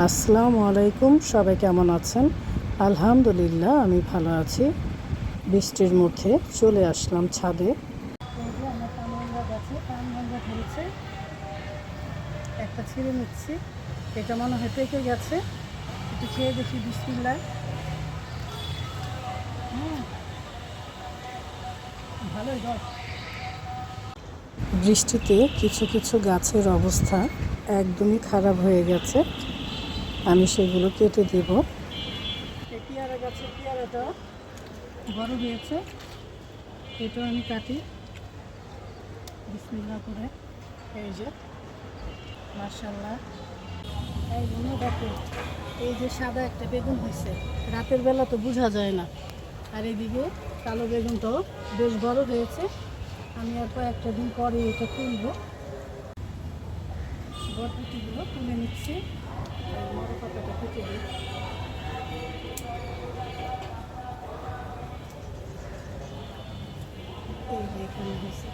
আসসালামু আলাইকুম, সবাই কেমন আছেন? আলহামদুলিল্লাহ, আমি ভালো আছি। বৃষ্টির মধ্যে চলে আসলাম ছাদে। আমার পানগঙ্গা গাছে পানগঙ্গা ধরেছে, একটা ছিঁড়ে নিচ্ছি। এটা মনে হয় পেকে গেছে, একটু খেয়ে দেখি। বিসমিল্লাহ। ভালোই গাছ। বৃষ্টিতে কিছু কিছু গাছের অবস্থা একদমই খারাপ হয়ে গেছে, আমি সেগুলো কেটে দেব। এই পেয়ারা গাছের পেয়ারাটা বড় হয়েছে, এটাও আমি কাটি বিসমিল্লাহ করে। এই যে মাশাআল্লাহ, এই মনে দেখো, এই যে সাদা একটা বেগুন হয়েছে, রাতের বেলা তো বোঝা যায় না। আর এইদিকে কালো বেগুনটাও বেশ বড় হয়েছে। আমি আর কয়েকটা দিন পরে এটা তুলব। বরবটিগুলো তুলে নিচ্ছি, বড় পাতাটা কেটে দিই। এই যে এখানে হয়েছে,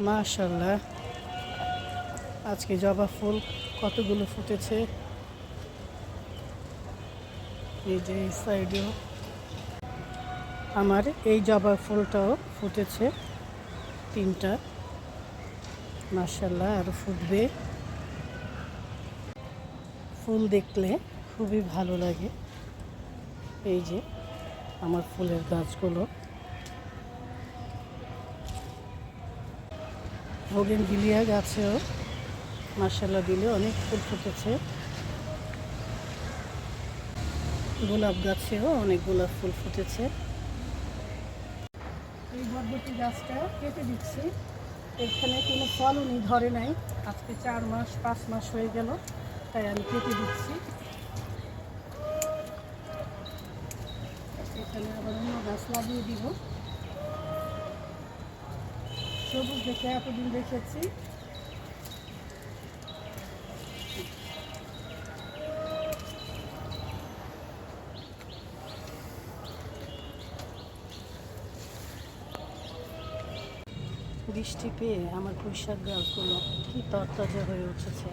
মাশাআল্লাহ। আজকে জবা ফুল কতগুলো ফুটেছে। এই যে এই সাইডেও আমার এই জবা ফুলটাও ফুটেছে, 3টা। মাশাআল্লাহ, আরও ফুটবে। ফুল দেখলে খুবই ভালো লাগে। এই যে আমার ফুলের গাছগুলো, বোগেনভিলিয়া গাছেও মাশাআল্লাহ দিলে অনেক ফুল ফুটেছে। গোলাপ গাছেও অনেক গোলাপ ফুল ফুটেছে। এই বরবটি গাছটা কেটে দিচ্ছি, এখানে কোনো ফলনই ধরে নাই। আজকে 4 মাস 5 মাস হয়ে গেল, তাই আমি কেটে দিচ্ছি। এখানে আবার অন্য গাছ লাগিয়ে দিব। সবুজ দেখে এতদিন দেখেছি। বৃষ্টি পেয়ে আমার পুঁইশাক গাছগুলো কি তরতাজা হয়ে উঠেছে।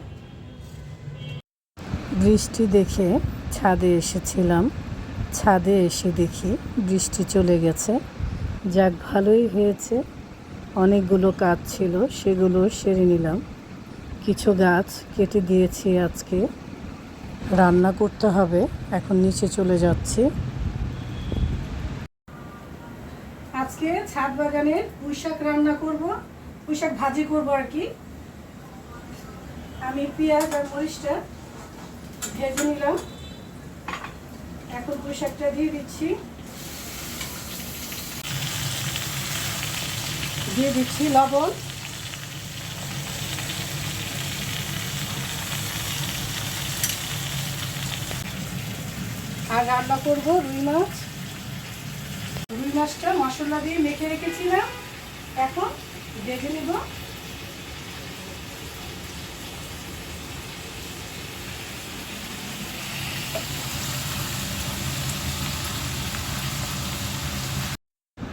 বৃষ্টি দেখে ছাদে এসেছিলাম, ছাদে এসে দেখি বৃষ্টি চলে গেছে। যাক, ভালোই হয়েছে। অনেকগুলো কাজ ছিল, সেগুলো সেরে নিলাম। কিছু গাছ কেটে দিয়েছি, আজকে রান্না করতে হবে। এখন নিচে চলে যাচ্ছি। আজকে ছাদ বাগানের পুঁইশাক রান্না করব, পুঁইশাক ভাজি করব আর কি। আমি পেঁয়াজ আর মরিচটা ভেজে নিলাম, এখন পুঁইশাকটা দিয়ে দিচ্ছি। দিয়ে দিচ্ছি লবণ, আর রান্না করব রুই মাছ। রুই মাছটা মশলা দিয়ে মেখে রেখেছিলাম, এখন ভেজে নেব।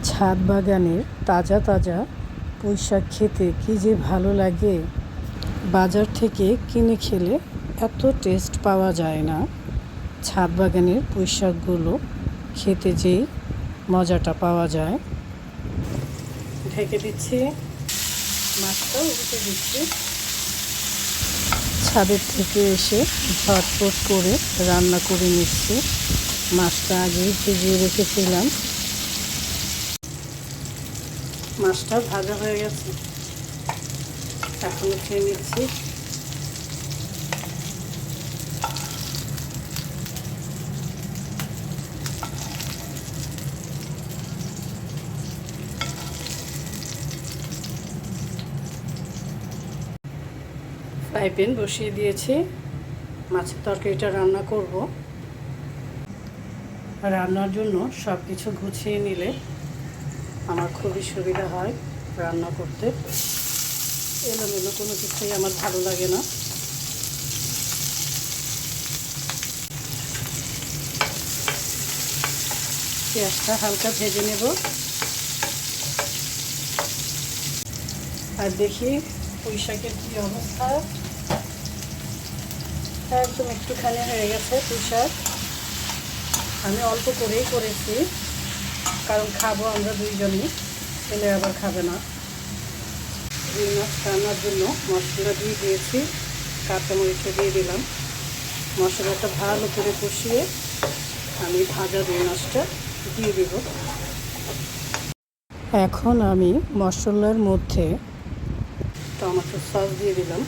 ছাদ বাগানের তাজা তাজা পুঁইশাক খেতে কি যে ভালো লাগে। বাজার থেকে কিনে খেলে এত টেস্ট পাওয়া যায় না। ছাদ বাগানের পুঁইশাকগুলো খেতে যেই মজাটা পাওয়া যায়। ঢেকে দিচ্ছি, মাছটা উল্টে দিচ্ছি। ছাদের থেকে এসে ঝটপট করে রান্না করে নিচ্ছি। মাছটা আগেই ভিজিয়ে রেখেছিলাম। মাছটা ভাজা হয়ে গেছে, এখন খেয়ে নিচ্ছি। ফ্রাই প্যান বসিয়ে দিয়েছি, মাছের তরকারিটা রান্না করব। রান্নার জন্য সব কিছু গুছিয়ে নিলে আমার খুবই সুবিধা হয় রান্না করতে। এলোমেলো কোনো কিছুই আমার ভালো লাগে না। পেঁয়াজটা হালকা ভেজে নেব। আর দেখি পুঁই শাকের কী অবস্থা, একদম একটুখানি হয়ে গেছে পুঁই শাক। আমি অল্প করেই করেছি, কারণ খাবো আমরা দুইজনই, ছেলে আবার খাবে না। রুই মাছ রান্নার জন্য মশলা দিয়ে দিয়েছি, কাঁচামরিচও দিয়ে দিলাম। মশলাটা ভালো করে কষিয়ে আমি ভাজা রুই মাছটা দিয়ে দেব। এখন আমি মশলার মধ্যে টমেটো সস দিয়ে দিলাম।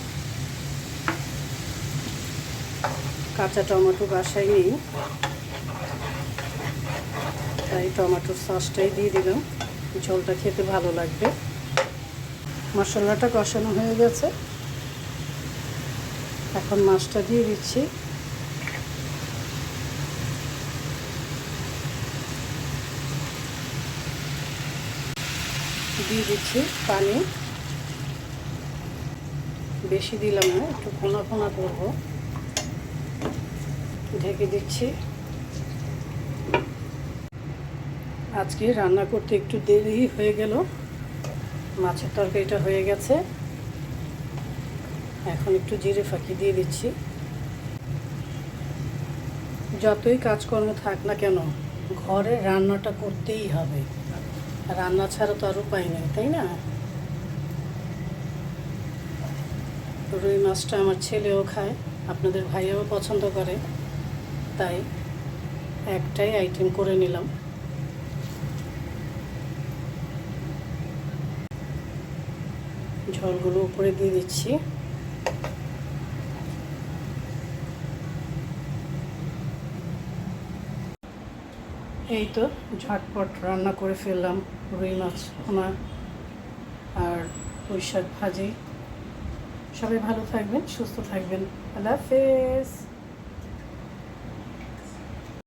কাঁচা টমেটো বাসায় নেই, তাই টমেটোর সসটাই দিয়ে দিলাম, ঝোলটা খেতে ভালো লাগবে। মশলাটা কষানো হয়ে গেছে, এখন মাছটা দিয়ে দিচ্ছি। দিয়ে দিচ্ছি পানি, বেশি দিলাম না, একটু ফোনা ফোনা করবো। ঢেকে দিচ্ছি। আজকে রান্না করতে একটু দেরি হয়ে গেল, মাছের তরকারিটা হয়ে গেছে। এখন একটু জিরে ফাঁকি দিয়ে দিচ্ছি। যতই কাজকর্ম থাক না কেন, ঘরে রান্নাটা করতেই হবে, রান্না ছাড়া তো আর উপায় নেই, তাই না? রুই মাছটা আমার ছেলেও খায়, আপনাদের ভাইয়াও পছন্দ করে, তাই একটাই আইটেম করে নিলাম। ঝোলগুলো উপরে দিয়ে দিচ্ছি। এই তো ঝটপট রান্না করে ফেললাম রুই মাছ আমার আর পুঁই শাক ভাজি। সবাই ভালো থাকবেন, সুস্থ থাকবেন। আল্লাহ হাফেজ।